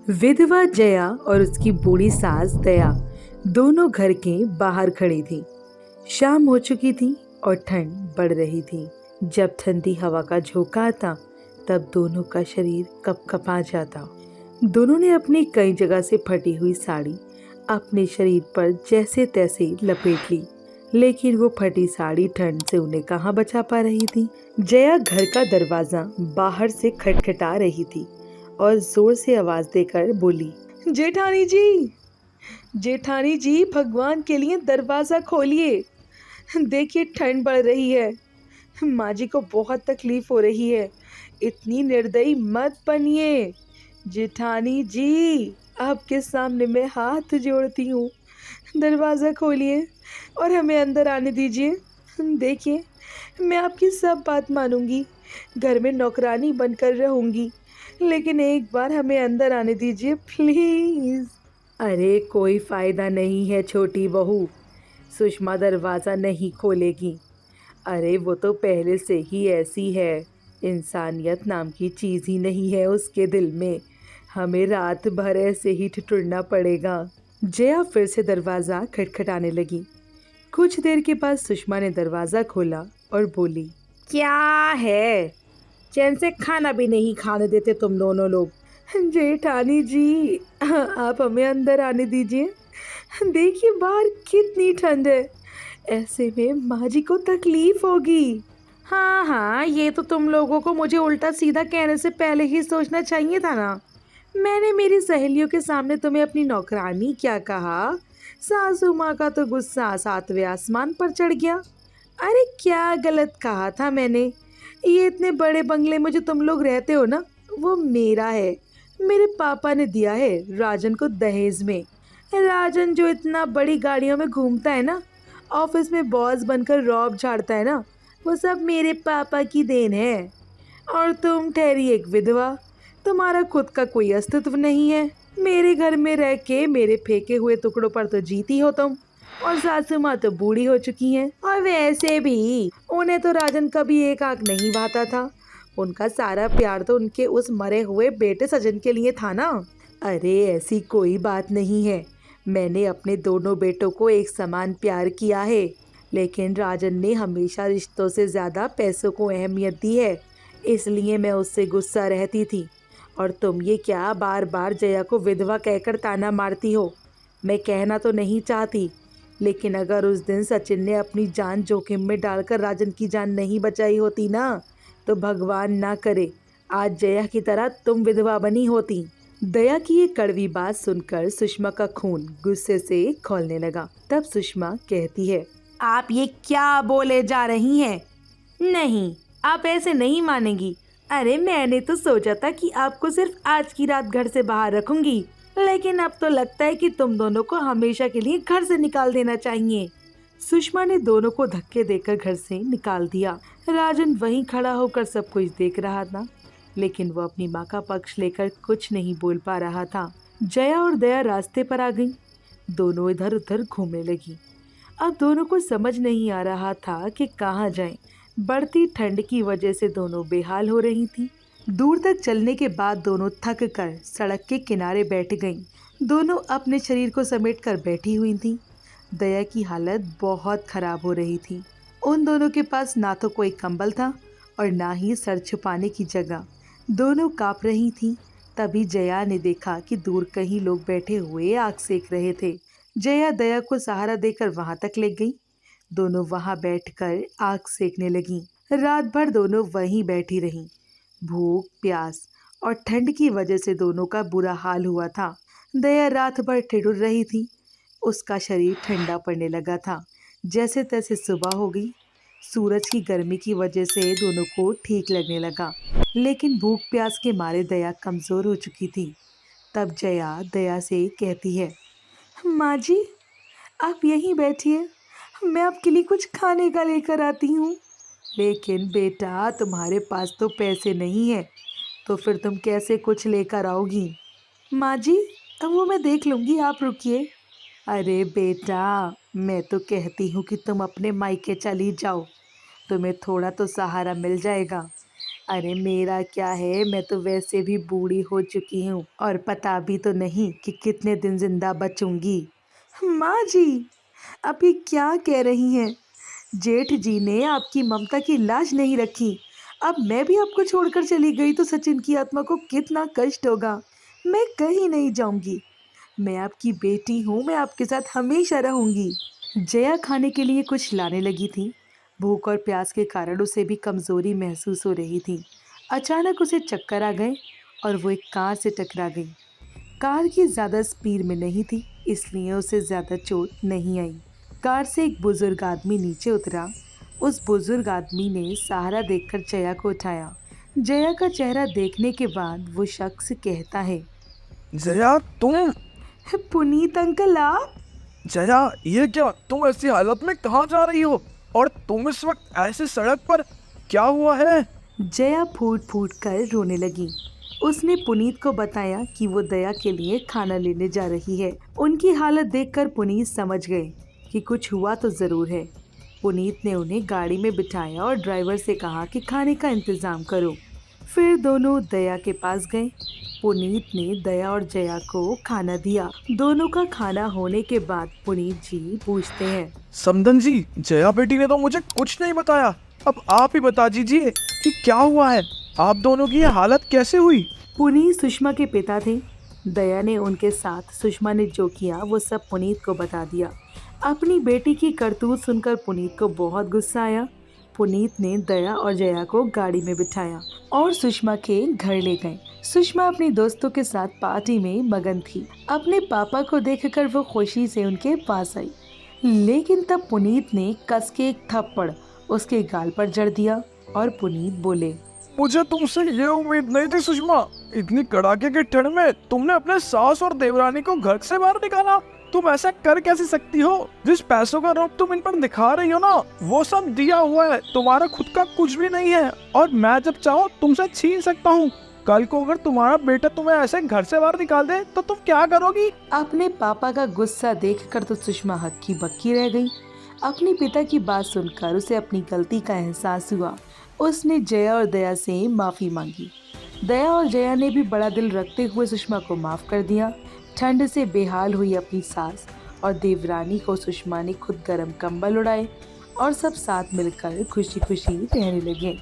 विधवा जया और उसकी बूढ़ी सास दया दोनों घर के बाहर खड़ी थी। शाम हो चुकी थी और ठंड बढ़ रही थी। जब ठंडी हवा का झोंका आता तब दोनों का शरीर कपकपा जाता। दोनों ने अपनी कई जगह से फटी हुई साड़ी अपने शरीर पर जैसे तैसे लपेट ली, लेकिन वो फटी साड़ी ठंड से उन्हें कहाँ बचा पा रही थी। जया घर का दरवाजा बाहर से खटखटा रही थी और जोर से आवाज देकर बोली, जेठानी जी, जेठानी जी, भगवान के लिए दरवाजा खोलिए। देखिए ठंड बढ़ रही है, माँ जी को बहुत तकलीफ हो रही है। इतनी निर्दयी मत बनिए। जेठानी जी, आपके सामने मैं हाथ जोड़ती हूँ, दरवाज़ा खोलिए और हमें अंदर आने दीजिए। देखिए, मैं आपकी सब बात मानूंगी, घर में नौकरानी बनकर रहूंगी, लेकिन एक बार हमें अंदर आने दीजिए प्लीज़। अरे कोई फ़ायदा नहीं है छोटी बहू, सुषमा दरवाज़ा नहीं खोलेगी। अरे वो तो पहले से ही ऐसी है, इंसानियत नाम की चीज़ ही नहीं है उसके दिल में। हमें रात भर ऐसे ही ठिठुरना पड़ेगा। जया फिर से दरवाज़ा खटखटाने लगी। कुछ देर के बाद सुषमा ने दरवाज़ा खोला और बोली, क्या है? चैन से खाना भी नहीं खाने देते तुम दोनों लोग। जेठानी जी, आप हमें अंदर आने दीजिए। देखिए बाहर कितनी ठंड है, ऐसे में माँ जी को तकलीफ होगी। हाँ हाँ, ये तो तुम लोगों को मुझे उल्टा सीधा कहने से पहले ही सोचना चाहिए था ना। मैंने मेरी सहेलियों के सामने तुम्हें अपनी नौकरानी क्या कहा? सासू माँ का तो गुस्सा सातवें आसमान पर चढ़ गया। अरे क्या गलत कहा था मैंने? ये इतने बड़े बंगले में जो तुम लोग रहते हो ना, वो मेरा है। मेरे पापा ने दिया है राजन को दहेज में। राजन जो इतना बड़ी गाड़ियों में घूमता है ना, ऑफिस में बॉस बनकर रौब झाड़ता है ना, वो सब मेरे पापा की देन है। और तुम ठहरी एक विधवा, तुम्हारा खुद का कोई अस्तित्व नहीं है। मेरे घर में रह के मेरे फेंके हुए टुकड़ों पर तो जीती हो तुम। और सासू माँ तो बूढ़ी हो चुकी हैं, और वैसे भी उन्हें तो राजन का भी एक आंख नहीं भाता था। उनका सारा प्यार तो उनके उस मरे हुए बेटे सजन के लिए था ना। अरे ऐसी कोई बात नहीं है, मैंने अपने दोनों बेटों को एक समान प्यार किया है, लेकिन राजन ने हमेशा रिश्तों से ज़्यादा पैसों को अहमियत दी है, इसलिए मैं उससे गुस्सा रहती थी। और तुम ये क्या बार बार जया को विधवा कहकर ताना मारती हो? मैं कहना तो नहीं चाहती, लेकिन अगर उस दिन सचिन ने अपनी जान जोखिम में डालकर राजन की जान नहीं बचाई होती ना, तो भगवान ना करे आज जया की तरह तुम विधवा बनी होती। दया की ये कड़वी बात सुनकर सुषमा का खून गुस्से से खौलने लगा। तब सुषमा कहती है, आप ये क्या बोले जा रही हैं? नहीं, आप ऐसे नहीं मानेंगी। अरे मैंने तो सोचा था कि आपको सिर्फ आज की रात घर से बाहर रखूंगी, लेकिन अब तो लगता है कि तुम दोनों को हमेशा के लिए घर से निकाल देना चाहिए। सुषमा ने दोनों को धक्के देकर घर से निकाल दिया। राजन वहीं खड़ा होकर सब कुछ देख रहा था, लेकिन वो अपनी माँ का पक्ष लेकर कुछ नहीं बोल पा रहा था। जया और दया रास्ते पर आ गईं। दोनों इधर उधर घूमने लगी। अब दोनों को समझ नहीं आ रहा था कि कहाँ जाएं। बढ़ती ठंड की वजह से दोनों बेहाल हो रही थी। दूर तक चलने के बाद दोनों थक कर सड़क के किनारे बैठ गईं। दोनों अपने शरीर को समेटकर बैठी हुई थीं। दया की हालत बहुत खराब हो रही थी। उन दोनों के पास ना तो कोई कंबल था और ना ही सर छुपाने की जगह। दोनों कांप रही थीं। तभी जया ने देखा कि दूर कहीं लोग बैठे हुए आग सेक रहे थे। जया दया को सहारा देकर वहां तक ले गई। दोनों वहां बैठकर आग सेकने लगीं। रात भर दोनों वहीं बैठी रहीं। भूख, प्यास और ठंड की वजह से दोनों का बुरा हाल हुआ था। दया रात भर ठिठुर रही थी। उसका शरीर ठंडा पड़ने लगा था। जैसे तैसे सुबह हो गई। सूरज की गर्मी की वजह से दोनों को ठीक लगने लगा, लेकिन भूख प्यास के मारे दया कमजोर हो चुकी थी। तब जया दया से कहती है, माँ जी, आप यहीं बैठिए, मैं आपके लिए कुछ खाने का लेकर आती हूँ। लेकिन बेटा, तुम्हारे पास तो पैसे नहीं है, तो फिर तुम कैसे कुछ लेकर आओगी? माँ जी, वो मैं देख लूँगी, आप रुकिए। अरे बेटा, मैं तो कहती हूँ कि तुम अपने मायके चली जाओ, तुम्हें थोड़ा तो सहारा मिल जाएगा। अरे मेरा क्या है, मैं तो वैसे भी बूढ़ी हो चुकी हूँ और पता भी तो नहीं कि कितने दिन जिंदा बचूंगी। माँ जी, आप ये क्या कह रही हैं? जेठ जी ने आपकी ममता की लाज नहीं रखी। अब मैं भी आपको छोड़कर चली गई तो सचिन की आत्मा को कितना कष्ट होगा। मैं कहीं नहीं जाऊंगी। मैं आपकी बेटी हूँ, मैं आपके साथ हमेशा रहूंगी। जया खाने के लिए कुछ लाने लगी थी। भूख और प्यास के कारण उसे भी कमजोरी महसूस हो रही थी। अचानक उसे चक्कर आ गए और वो एक कार से टकरा गई। कार की ज्यादा स्पीड में नहीं थी, इसलिए उसे ज्यादा चोट नहीं आई। कार से एक बुजुर्ग आदमी नीचे उतरा। उस बुजुर्ग आदमी ने सहारा देखकर जया को उठाया। जया का चेहरा देखने के बाद वो शख्स कहता है, जया तुम पुनीत अंकल आप? जया ये क्या, तुम ऐसी हालत में कहाँ जा रही हो? और तुम इस वक्त ऐसी सड़क पर, क्या हुआ है? जया फूट फूट कर रोने लगी। उसने पुनीत को बताया कि वो दया के लिए खाना लेने जा रही है। उनकी हालत देखकर पुनीत समझ गए कि कुछ हुआ तो जरूर है। पुनीत ने उन्हें गाड़ी में बिठाया और ड्राइवर से कहा कि खाने का इंतजाम करो। फिर दोनों दया के पास गए। पुनीत ने दया और जया को खाना दिया। दोनों का खाना होने के बाद पुनीत जी पूछते हैं, समधन जी, जया बेटी ने तो मुझे कुछ नहीं बताया। अब आप ही बता दीजिए कि क्या हुआ है। आप दोनों की ये हालत कैसे हुई? पुनीत सुषमा के पिता थे। दया ने उनके साथ सुषमा ने जो किया वो सब पुनीत को बता दिया। अपनी बेटी की करतूत सुनकर पुनीत को बहुत गुस्सा आया। पुनीत ने दया और जया को गाड़ी में बिठाया और सुषमा के घर ले गए। सुषमा अपने दोस्तों के साथ पार्टी में मगन थी। अपने पापा को देखकर वो खुशी से उनके पास आई, लेकिन तब पुनीत ने कस के एक थप्पड़ उसके गाल पर जड़ दिया और पुनीत बोले, मुझे तुमसे ये उम्मीद नहीं थी सुषमा। इतनी कड़ाके की ठंड में तुमने अपने सास और देवरानी को घर से बाहर निकाला। तुम ऐसा कर कैसे सकती हो? जिस पैसों का रोप तुम इन पर दिखा रही हो ना, वो सब दिया हुआ है, तुम्हारा खुद का कुछ भी नहीं है। और मैं जब चाहूँ तुमसे छीन सकता हूँ। कल को अगर तुम्हारा बेटा तुम्हें ऐसे घर से बाहर निकाल दे तो तुम क्या करोगी? अपने पापा का गुस्सा देखकर तो सुषमा हक्की बक्की रह गई। अपने पिता की बात सुनकर उसे अपनी गलती का एहसास हुआ। उसने जया और दया से माफी मांगी। दया और जया ने भी बड़ा दिल रखते हुए सुषमा को माफ कर दिया। ठंड से बेहाल हुई अपनी सास और देवरानी को सुषमा ने खुद गर्म कंबल उड़ाए और सब साथ मिलकर खुशी खुशी रहने लगे।